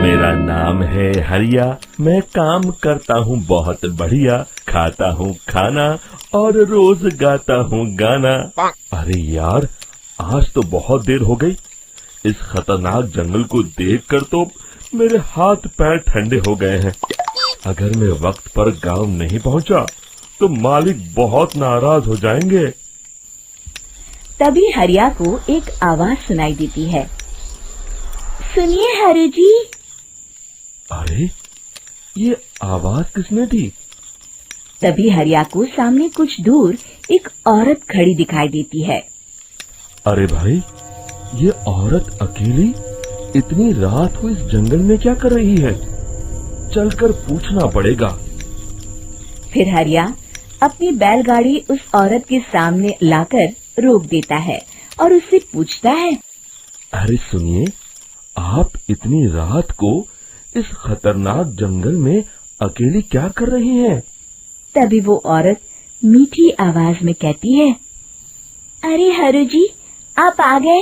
मेरा नाम है हरिया, मैं काम करता हूँ बहुत बढ़िया, खाता हूँ खाना और रोज गाता हूँ गाना। अरे यार, आज तो बहुत देर हो गई। इस खतरनाक जंगल को देखकर तो मेरे हाथ पैर ठंडे हो गए हैं। अगर मैं वक्त पर गांव नहीं पहुंचा तो मालिक बहुत नाराज हो जाएंगे। तभी हरिया को एक आवाज सुनाई देती है। सुनिए हरु जी। अरे, ये आवाज किसने दी? तभी हरिया को सामने कुछ दूर एक औरत खड़ी दिखाई देती है। अरे भाई, ये औरत अकेली इतनी रात को इस जंगल में क्या कर रही है? चलकर पूछना पड़ेगा। फिर हरिया अपनी बैलगाड़ी उस औरत के सामने लाकर रोक देता है और उससे पूछता है। अरे सुनिए, आप इतनी रात को इस खतरनाक जंगल में अकेली क्या कर रही हैं? तभी वो औरत मीठी आवाज में कहती है, अरे हरु जी, आप आ गए।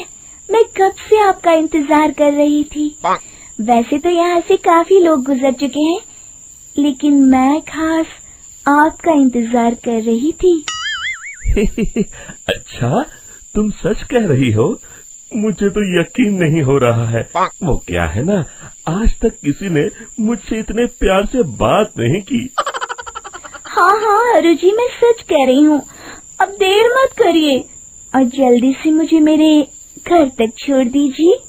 मैं कब से आपका इंतजार कर रही थी। वैसे तो यहाँ से काफी लोग गुजर चुके हैं, लेकिन मैं खास आपका इंतजार कर रही थी। अच्छा, तुम सच कह रही हो? मुझे तो यकीन नहीं हो रहा है। वो क्या है ना, आज तक किसी ने मुझसे इतने प्यार से बात नहीं की। हाँ हाँ हरु जी, मैं सच कह रही हूँ। अब देर मत करिए और जल्दी से मुझे मेरे घर तक छोड़ दीजिए।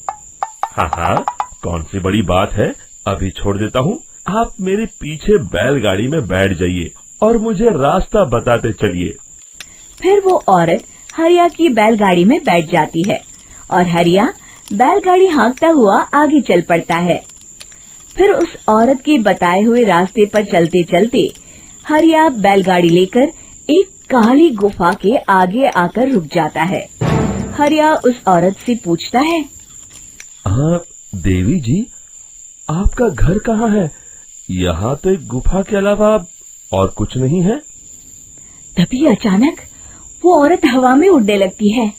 हाँ हाँ, कौन सी बड़ी बात है, अभी छोड़ देता हूँ। आप मेरे पीछे बैलगाड़ी में बैठ जाइए और मुझे रास्ता बताते चलिए। फिर वो औरत हरिया की बैलगाड़ी में बैठ जाती है और हरिया बैलगाड़ी हाँकता हुआ आगे चल पड़ता है। फिर उस औरत के बताए हुए रास्ते पर चलते चलते हरिया बैलगाड़ी लेकर एक काली गुफा के आगे आकर रुक जाता है। हरिया उस औरत से पूछता है, हाँ देवी जी, आपका घर कहाँ है? यहाँ तो एक गुफा के अलावा और कुछ नहीं है। तभी अचानक वो औरत हवा में उड़ने लगती है।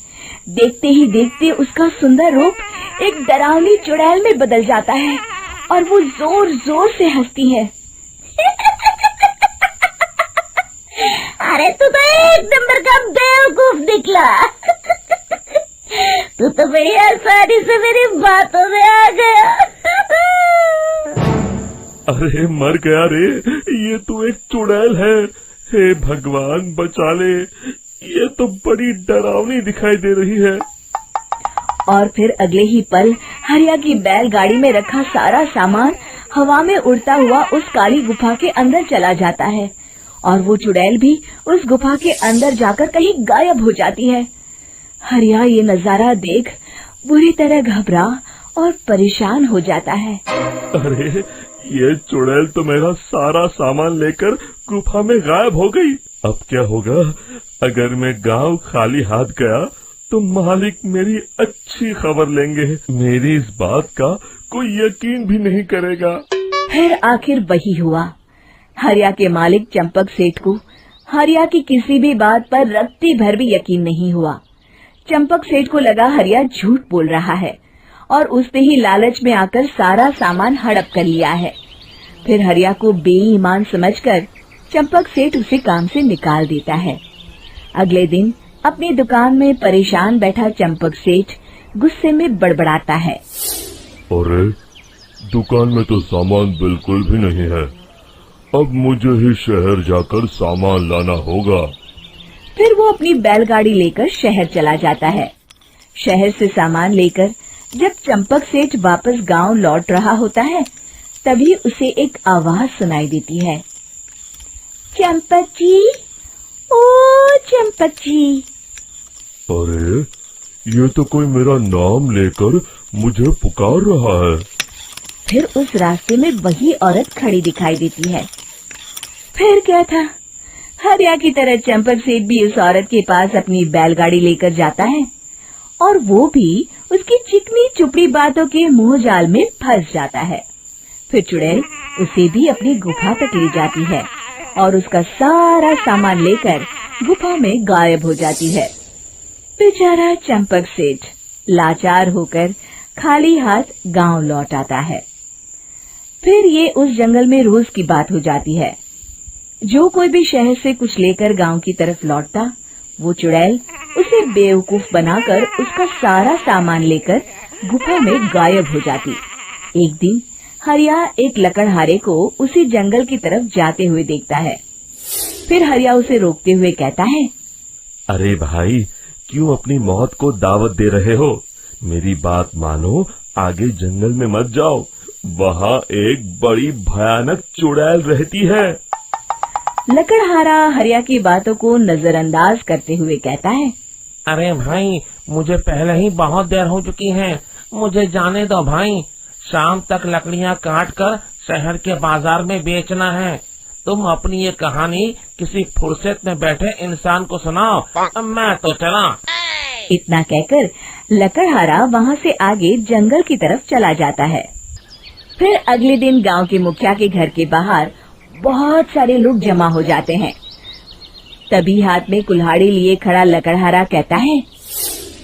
देखते ही देखते उसका सुंदर रूप एक डरावनी चुड़ैल में बदल जाता है और वो जोर जोर से हंसती है। अरे तू तो एक नंबर का बेवकूफ निकला। तू तो बड़ी आसानी से मेरी बातों में आ गया। अरे मर गया रे, ये तो एक चुड़ैल है। हे भगवान बचा ले, ये तो बड़ी डरावनी दिखाई दे रही है। और फिर अगले ही पल हरिया की बैलगाड़ी में रखा सारा सामान हवा में उड़ता हुआ उस काली गुफा के अंदर चला जाता है और वो चुड़ैल भी उस गुफा के अंदर जाकर कहीं गायब हो जाती है। हरिया ये नजारा देख बुरी तरह घबरा और परेशान हो जाता है। अरे, ये चुड़ैल तो मेरा सारा सामान लेकर गुफा में गायब हो गई। अब क्या होगा? अगर मैं गांव खाली हाथ गया तो मालिक मेरी अच्छी खबर लेंगे। मेरी इस बात का कोई यकीन भी नहीं करेगा। फिर आखिर वही हुआ। हरिया के मालिक चंपक सेठ को हरिया की किसी भी बात पर रत्ती भर भी यकीन नहीं हुआ। चंपक सेठ को लगा हरिया झूठ बोल रहा है और उसने ही लालच में आकर सारा सामान हड़प कर लिया है। फिर हरिया को बेईमान समझकर चंपक सेठ उसे काम से निकाल देता है। अगले दिन अपनी दुकान में परेशान बैठा चंपक सेठ गुस्से में बड़बड़ाता है। अरे, दुकान में तो सामान बिल्कुल भी नहीं है। अब मुझे ही शहर जाकर सामान लाना होगा। फिर वो अपनी बैलगाड़ी लेकर शहर चला जाता है। शहर से सामान लेकर जब चंपक सेठ वापस गांव लौट रहा होता है, तभी उसे एक आवाज सुनाई देती है। चंपक जी, ओ चंपक जी। अरे, ये तो कोई मेरा नाम लेकर मुझे पुकार रहा है। फिर उस रास्ते में वही औरत खड़ी दिखाई देती है। फिर क्या था, हरिया की तरह चंपक सेठ भी उस औरत के पास अपनी बैलगाड़ी लेकर जाता है और वो भी उसकी चिकनी चुपड़ी बातों के मुंह जाल में फंस जाता है। फिर चुड़ैल उसे भी अपनी गुफा तक ले जाती है और उसका सारा सामान लेकर गुफा में गायब हो जाती है। बेचारा चंपक सेठ लाचार होकर खाली हाथ गांव लौट आता है। फिर ये उस जंगल में रोज की बात हो जाती है। जो कोई भी शहर से कुछ लेकर गांव की तरफ लौटता, वो चुड़ैल उसे बेवकूफ बनाकर उसका सारा सामान लेकर गुफा में गायब हो जाती। एक दिन हरिया एक लकड़हारे को उसी जंगल की तरफ जाते हुए देखता है। फिर हरिया उसे रोकते हुए कहता है, अरे भाई, क्यों अपनी मौत को दावत दे रहे हो? मेरी बात मानो, आगे जंगल में मत जाओ, वहाँ एक बड़ी भयानक चुड़ैल रहती है। लकड़हारा हरिया की बातों को नजरअंदाज करते हुए कहता है, अरे भाई, मुझे पहले ही बहुत देर हो चुकी है, मुझे जाने दो भाई। शाम तक लकड़ियाँ काट कर शहर के बाजार में बेचना है। तुम अपनी ये कहानी किसी फुर्सत में बैठे इंसान को सुनाओ, मैं तो चला। इतना कहकर लकड़हारा वहाँ से आगे जंगल की तरफ चला जाता है। फिर अगले दिन गांव के मुखिया के घर के बाहर बहुत सारे लोग जमा हो जाते हैं। तभी हाथ में कुल्हाड़ी लिए खड़ा लकड़हारा कहता है,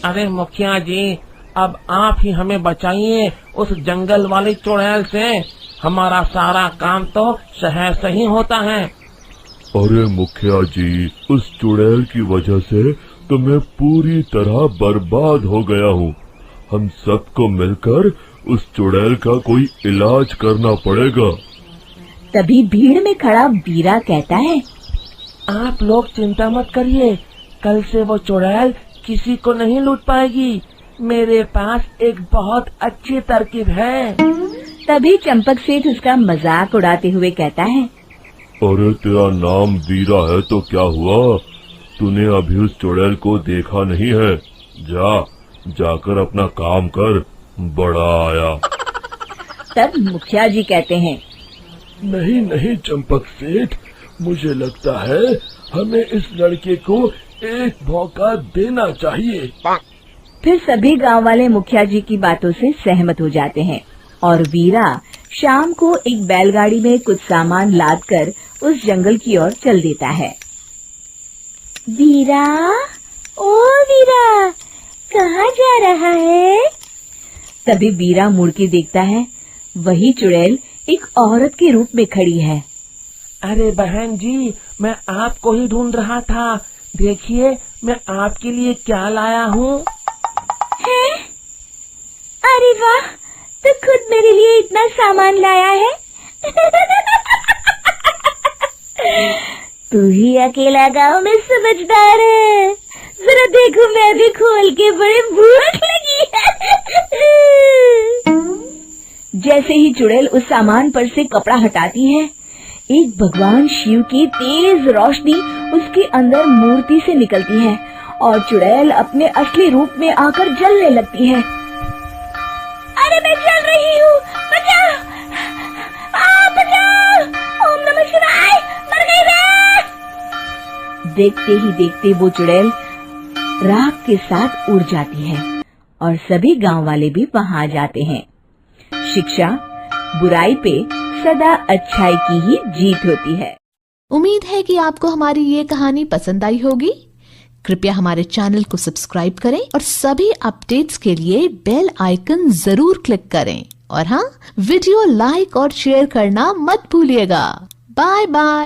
अरे मुखिया जी, अब आप ही हमें बचाइए उस जंगल वाली चुड़ैल से। हमारा सारा काम तो शहर से ही होता है। अरे मुखिया जी, उस चुड़ैल की वजह से तो मैं पूरी तरह बर्बाद हो गया हूँ। हम सबको मिलकर उस चुड़ैल का कोई इलाज करना पड़ेगा। तभी भीड़ में खड़ा वीरा कहता है, आप लोग चिंता मत करिए, कल से वो चुड़ैल किसी को नहीं लूट पाएगी। मेरे पास एक बहुत अच्छी तरकीब है। तभी चंपक सेठ उसका मजाक उड़ाते हुए कहता है, अरे तेरा नाम वीरा है तो क्या हुआ? तूने अभी उस चुड़ैल को देखा नहीं है? जाकर अपना काम कर, बड़ा आया। तब मुखिया जी कहते हैं, नहीं चंपक सेठ, मुझे लगता है हमें इस लड़के को एक मौका देना चाहिए। फिर सभी गांव वाले मुखिया जी की बातों से सहमत हो जाते हैं और वीरा शाम को एक बैलगाड़ी में कुछ सामान लादकर उस जंगल की ओर चल देता है। वीरा, ओ वीरा, कहाँ जा रहा है? तभी वीरा मुड़ के देखता है, वही चुड़ैल एक औरत के रूप में खड़ी है। अरे बहन जी, मैं आपको ही ढूंढ रहा था। देखिए, मैं आपके लिए क्या लाया हूँ। हैं? अरे वाह, तो खुद मेरे लिए इतना सामान लाया है। तू ही अकेला गांव में समझदार है। जरा देखो, मैं भी खोल के, बड़े भूख लगी है। जैसे ही चुड़ैल उस सामान पर से कपड़ा हटाती है, एक भगवान शिव की तेज रोशनी उसके अंदर मूर्ति से निकलती है और चुड़ैल अपने असली रूप में आकर जलने लगती है। अरे मैं जल रही हूँ, बचाओ! बचाओ! ओम नमः शिवाय, मर गई मैं! देखते ही देखते वो चुड़ैल राख के साथ उड़ जाती है और सभी गांव वाले भी वहां जाते हैं। शिक्षा, बुराई पे सदा अच्छाई की ही जीत होती है। उम्मीद है कि आपको हमारी ये कहानी पसंद आई होगी। कृपया हमारे चैनल को सब्सक्राइब करें और सभी अपडेट्स के लिए बेल आइकन जरूर क्लिक करें। और हाँ, वीडियो लाइक और शेयर करना मत भूलिएगा। Bye bye.